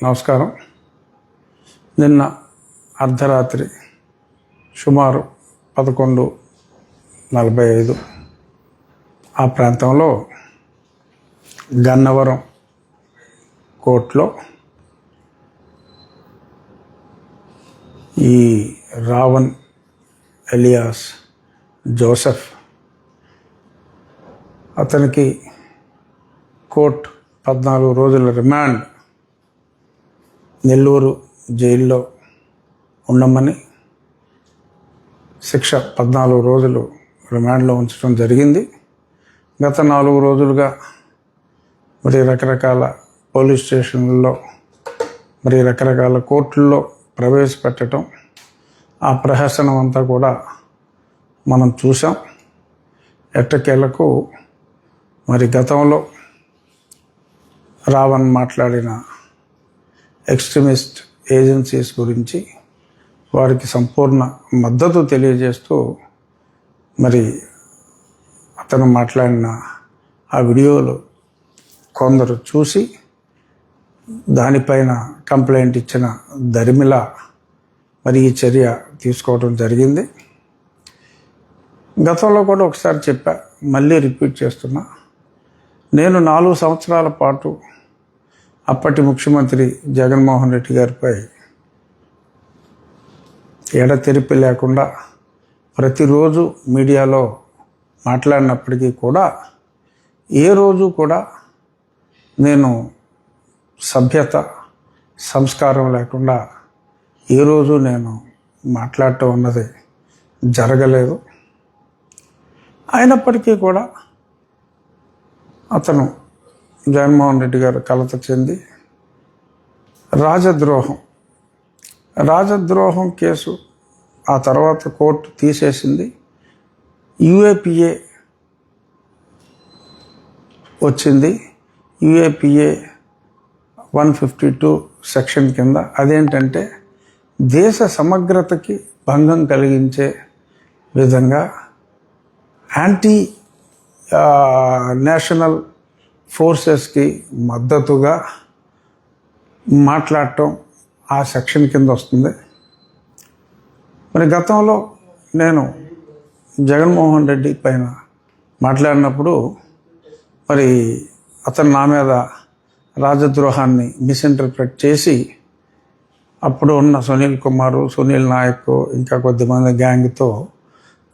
నమస్కారం. నిన్న అర్ధరాత్రి సుమారు 11:45 ఆ ప్రాంతంలో గన్నవరం కోర్టులో ఈ రావణ్ ఎలియాస్ జోసెఫ్ అతనికి కోర్టు 14 రోజుల రిమాండ్ నెల్లూరు జైల్లో ఉండమని శిక్ష 14 రోజులు రిమాండ్లో ఉంచడం జరిగింది. గత 4 రోజులుగా రకరకాల పోలీస్ స్టేషన్లలో రకరకాల కోర్టుల్లో ప్రవేశపెట్టడం, ఆ ప్రహసనం అంతా కూడా మనం చూసాం. ఎట్టకేలకు గతంలో రావణ్ మాట్లాడిన ఎక్స్ట్రీమిస్ట్ ఏజెన్సీస్ గురించి వారికి సంపూర్ణ మద్దతు తెలియజేస్తూ అతను మాట్లాడిన ఆ వీడియోలు కొందరు చూసి దానిపైన కంప్లైంట్ ఇచ్చిన దరిమిల ఈ చర్య తీసుకోవడం జరిగింది. గతంలో కూడా ఒకసారి చెప్పా, మళ్ళీ రిపీట్ చేస్తున్నా. నేను 4 సంవత్సరాల పాటు అప్పటి ముఖ్యమంత్రి జగన్మోహన్ రెడ్డి గారిపై ఎడతెరిపి లేకుండా ప్రతిరోజు మీడియాలో మాట్లాడినప్పటికీ కూడా ఏ రోజు కూడా నేను సభ్యత సంస్కారం లేకుండా ఏ రోజు నేను మాట్లాడటం అన్నది జరగలేదు. అయినప్పటికీ కూడా అతను జగన్మోహన్ రెడ్డి గారు కలత చెంది రాజద్రోహం కేసు ఆ తర్వాత కోర్టు తీసేసింది. యూఏపీఏ వచ్చింది. యూఏపీఏ 152 సెక్షన్ కింద అదేంటంటే దేశ సమగ్రతకి భంగం కలిగించే విధంగా యాంటీ నేషనల్ ఫోర్సెస్కి మద్దతుగా మాట్లాడటం ఆ సెక్షన్ కింద వస్తుంది. గతంలో నేను జగన్మోహన్ రెడ్డి పైన మాట్లాడినప్పుడు అతను నా మీద రాజద్రోహాన్ని మిస్ఇంటర్ప్రెట్ చేసి అప్పుడు ఉన్న సునీల్ కుమారు, సునీల్ నాయక్ ఇంకా కొద్దిమంది గ్యాంగ్తో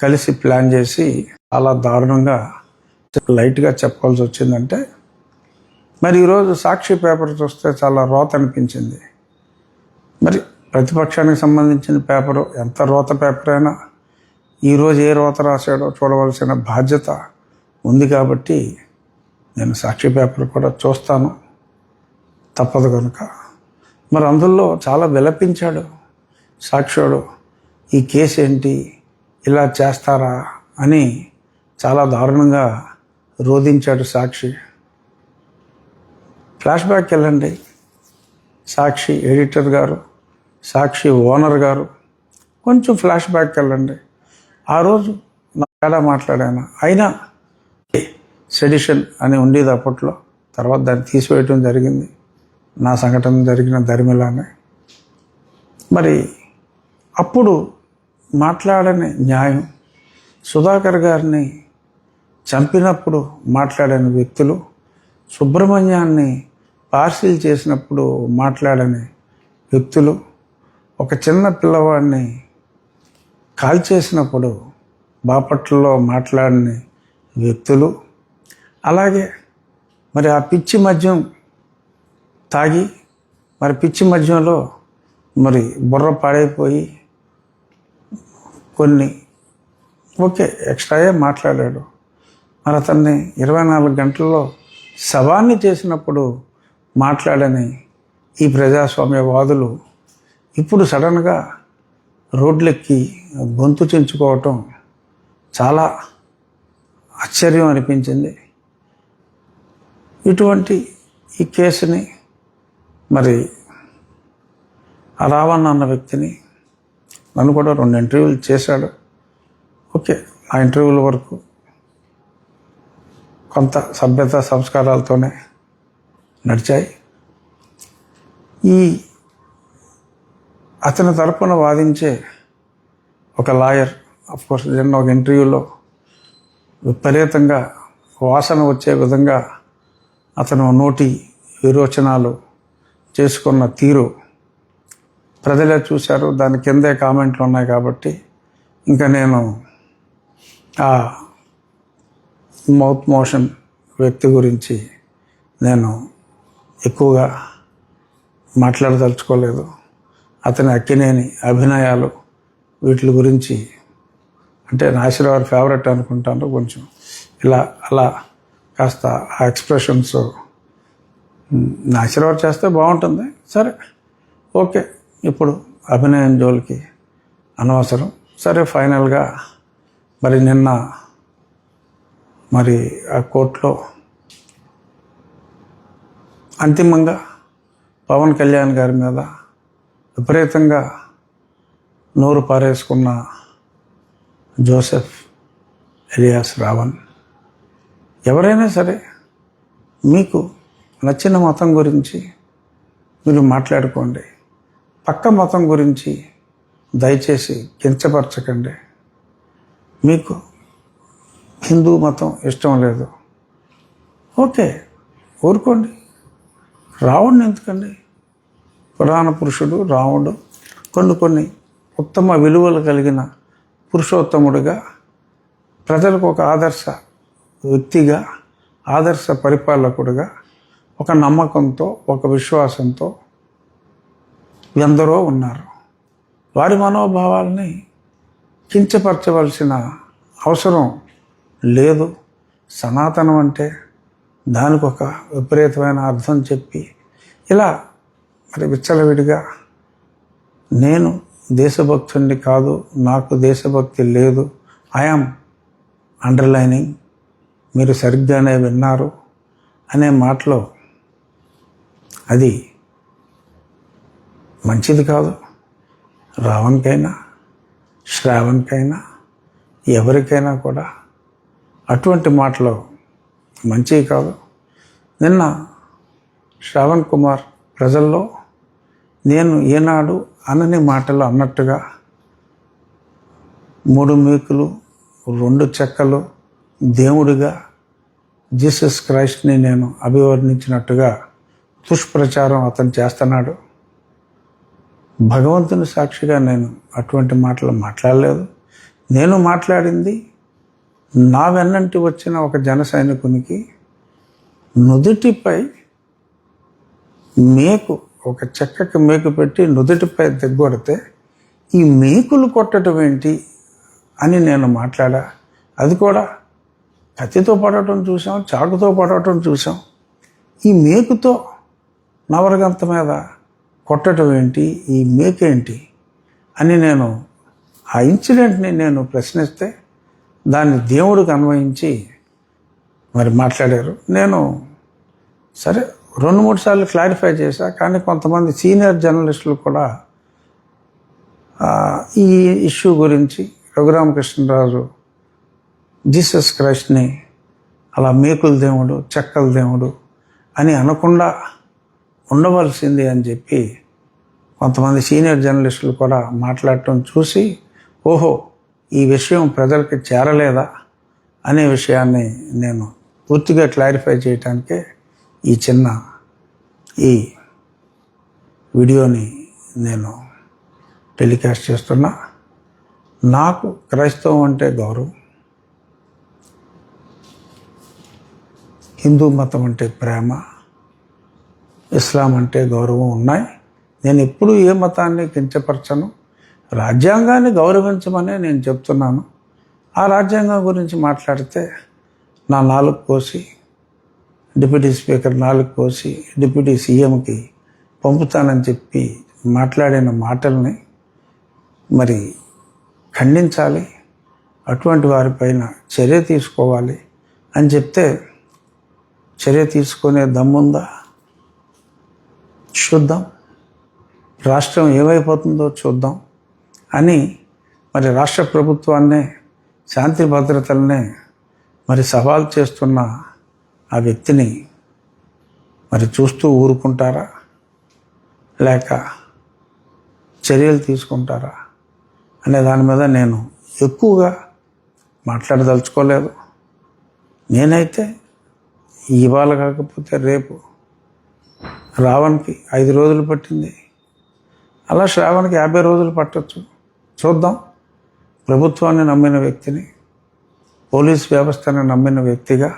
కలిసి ప్లాన్ చేసి చాలా దారుణంగా లైట్గా చెప్పాల్సి వచ్చిందంటే ఈరోజు సాక్షి పేపర్ చూస్తే చాలా రోత అనిపించింది. ప్రతిపక్షానికి సంబంధించిన పేపరు ఎంత రోత పేపర్ అయినా ఈరోజు ఏ రోత రాశాడో చూడవలసిన బాధ్యత ఉంది. కాబట్టి నేను సాక్షి పేపర్ కూడా చూస్తాను, తప్పదు కనుక. అందులో చాలా విలపించాడు సాక్షివాడు. ఈ కేసు ఏంటి, ఇలా చేస్తారా అని చాలా దారుణంగా రోధించాడు సాక్షి. ఫ్లాష్ బ్యాక్ వెళ్ళండి. సాక్షి ఎడిటర్ గారు, సాక్షి ఓనర్ గారు, కొంచెం ఫ్లాష్ బ్యాక్ వెళ్ళండి. ఆ రోజు నా తేడా మాట్లాడాను. అయినా సెడిషన్ అని ఉండేది అప్పట్లో, తర్వాత దాన్ని తీసివేయటం జరిగింది. నా సంఘటన జరిగిన దరిమిలానే. అప్పుడు మాట్లాడని న్యాయం, సుధాకర్ గారిని చంపినప్పుడు మాట్లాడని వ్యక్తులు, సుబ్రహ్మణ్యాన్ని పార్సిల్ చేసినప్పుడు మాట్లాడని వ్యక్తులు, ఒక చిన్న పిల్లవాడిని కాల్చేసినప్పుడు బాపట్లలో మాట్లాడని వ్యక్తులు, అలాగే ఆ పిచ్చి మద్యం తాగి పిచ్చి మద్యంలో బుర్ర పాడైపోయి కొన్ని ఎక్స్ట్రాయే మాట్లాడాడు. అతన్ని 24 గంటల్లో శవాన్ని చేసినప్పుడు మాట్లాడని ఈ ప్రజాస్వామ్యవాదులు ఇప్పుడు సడన్గా రోడ్లెక్కి గొంతు చించుకోవటం చాలా ఆశ్చర్యం అనిపించింది. ఇటువంటి ఈ కేసుని రావణ్ అన్న వ్యక్తిని నన్ను కూడా 2 ఇంటర్వ్యూలు చేశాడు. ఆ ఇంటర్వ్యూల వరకు కొంత సభ్యత సంస్కారాలతోనే నడిచాయి. ఈ అతని తరపున వాదించే ఒక లాయర్ అఫ్కోర్స్ నిన్న ఒక ఇంటర్వ్యూలో విపరీతంగా వాసన వచ్చే విధంగా అతను నోటి విరోచనాలు చేసుకున్న తీరు ప్రజలే చూశారు. దాని కిందే కామెంట్లు ఉన్నాయి కాబట్టి ఇంకా నేను ఆ మౌత్ మోషన్ వ్యక్తి గురించి నేను ఎక్కువగా మాట్లాడదలుచుకోలేదు. అతని అక్కినేని అభినయాలు వీటి గురించి అంటే నాసిరవారి ఫేవరెట్ అనుకుంటాను. కొంచెం ఇలా అలా కాస్త ఆ ఎక్స్ప్రెషన్స్ నాసిరవారి చేస్తే బాగుంటుంది. సరే ఓకే, ఇప్పుడు అభినయం జోలికి అనవసరం. సరే ఫైనల్గా మరి నిన్న మరి ఆ కోర్టులో అంతిమంగా పవన్ కళ్యాణ్ గారి మీద విపరీతంగా నోరు పారేసుకున్న జోసెఫ్ ఎలియాస్ రావణ్, ఎవరైనా సరే మీకు నచ్చిన మతం గురించి మీరు మాట్లాడుకోండి, పక్క మతం గురించి దయచేసి కించపరచకండి. మీకు హిందూ మతం ఇష్టం లేదు, ఓకే ఊరుకోండి. రావణ్ణి ఎందుకండి? పురాణ పురుషుడు రాముడు కొన్ని ఉత్తమ విలువలు కలిగిన పురుషోత్తముడిగా, ప్రజలకు ఒక ఆదర్శ వ్యక్తిగా, ఆదర్శ పరిపాలకుడిగా, ఒక నమ్మకంతో, ఒక విశ్వాసంతో ఎందరో ఉన్నారు. వారి మనోభావాల్ని కించపరచవలసిన అవసరం లేదు. సనాతనం అంటే దానికి ఒక విపరీతమైన అర్థం చెప్పి ఇలా మరి విచ్చలవిడిగా నేను దేశభక్తుడిని కాదు, నాకు దేశభక్తి లేదు, ఐఆమ్ అండర్లైనింగ్, మీరు సరిగ్గానే విన్నారు అనే మాటలో అది మంచిది కాదు. రావణ్కైనా శ్రావణ్కైనా ఎవరికైనా కూడా అటువంటి మాటలు మంచివి కాదు. నిన్న శ్రావణ్ కుమార్ ప్రజల్లో నేను ఏనాడు అనని మాటలు అన్నట్టుగా 3 మేకులు 2 చెక్కలు దేవుడిగా జీసస్ క్రైస్ట్ని నేను అభివర్ణించినట్టుగా దుష్ప్రచారం అతను చేస్తున్నాడు. భగవంతుని సాక్షిగా నేను అటువంటి మాటలు మాట్లాడలేదు. నేను మాట్లాడింది నా వెన్నంటి వచ్చిన ఒక జన సైనికునికి నుదుటిపై మేకు, ఒక చెక్కకి మేకు పెట్టి నుదుటిపై దగ్గొడితే ఈ మేకులు కొట్టడం ఏంటి అని నేను మాట్లాడా. అది కూడా కత్తితో పడటం చూసాం, చాకుతో పడటం చూసాం. ఈ మేకుతో నవరగంత మీద కొట్టడం ఏంటి, ఈ మేకేంటి అని నేను ఆ ఇన్సిడెంట్ని నేను ప్రశ్నిస్తే దాన్ని దేవుడికి అన్వయించి మరి మాట్లాడారు. నేను సరే 2-3 సార్లు క్లారిఫై చేశా. కానీ కొంతమంది సీనియర్ జర్నలిస్టులు కూడా ఈ ఇష్యూ గురించి రఘురామకృష్ణరాజు జీసస్ క్రైస్ట్ని అలా మేకుల దేవుడు, చెక్కల దేవుడు అని అనకుండా ఉండవలసింది అని చెప్పి కొంతమంది సీనియర్ జర్నలిస్టులు కూడా మాట్లాడటం చూసి, ఓహో ఈ విషయం ప్రజలకి చేరలేదా అనే విషయాన్ని నేను పూర్తిగా క్లారిఫై చేయటానికే ఈ చిన్న ఈ వీడియోని నేను టెలికాస్ట్ చేస్తున్నా. నాకు క్రైస్తవం అంటే గౌరవం, హిందూ మతం అంటే ప్రేమ, ఇస్లాం అంటే గౌరవం ఉన్నాయి. నేను ఎప్పుడూ ఏ మతాన్ని కించపరచను. రాజ్యాంగాన్ని గౌరవించమనే నేను చెప్తున్నాను. ఆ రాజ్యాంగం గురించి మాట్లాడితే నా 4 కోసి డిప్యూటీ స్పీకర్ 4 కోసి డిప్యూటీ సీఎంకి పంపుతానని చెప్పి మాట్లాడిన మాటల్ని మరి ఖండించాలి, అటువంటి వారిపైన చర్య తీసుకోవాలి అని చెప్తే చర్య తీసుకునే దమ్ముందా చూద్దాం, రాష్ట్రం ఏమైపోతుందో చూద్దాం అని మరి రాష్ట్ర ప్రభుత్వాన్నే, శాంతి భద్రతలనే మరి సవాల్ చేస్తున్న ఆ వ్యక్తిని మరి చూస్తూ ఊరుకుంటారా? లేక చర్యలు తీసుకుంటారా అనే దాని మీద నేను ఎక్కువగా మాట్లాడదలుచుకోలేదు. నేనైతే ఇవాళ కాకపోతే రేపు రావణ్కి 5 రోజులు పట్టింది, అలా శ్రావణ్కి 50 రోజులు పట్టవచ్చు. చూద్దాం. ప్రభుత్వాన్ని నమ్మిన వ్యక్తిని, పోలీస్ వ్యవస్థను నమ్మిన వ్యక్తిగా,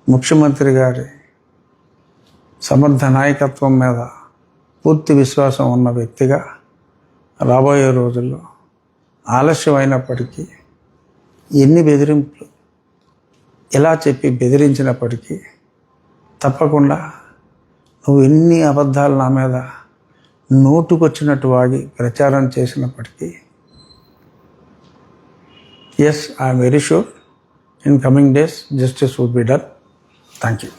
ముఖ్యమంత్రి గారి సమర్థ నాయకత్వం మీద పూర్తి విశ్వాసం ఉన్న వ్యక్తిగా రాబోయే రోజుల్లో ఆలస్యం అయినప్పటికీ, ఎన్ని బెదిరింపులు ఎలా చెప్పి బెదిరించినప్పటికీ తప్పకుండా, నువ్వు ఎన్ని అబద్ధాలు నా మీద నోటుకొచ్చినట్టు వాగి ప్రచారం చేసినప్పటికీ, yes, I'm very sure in coming days justice would be done. Thank you.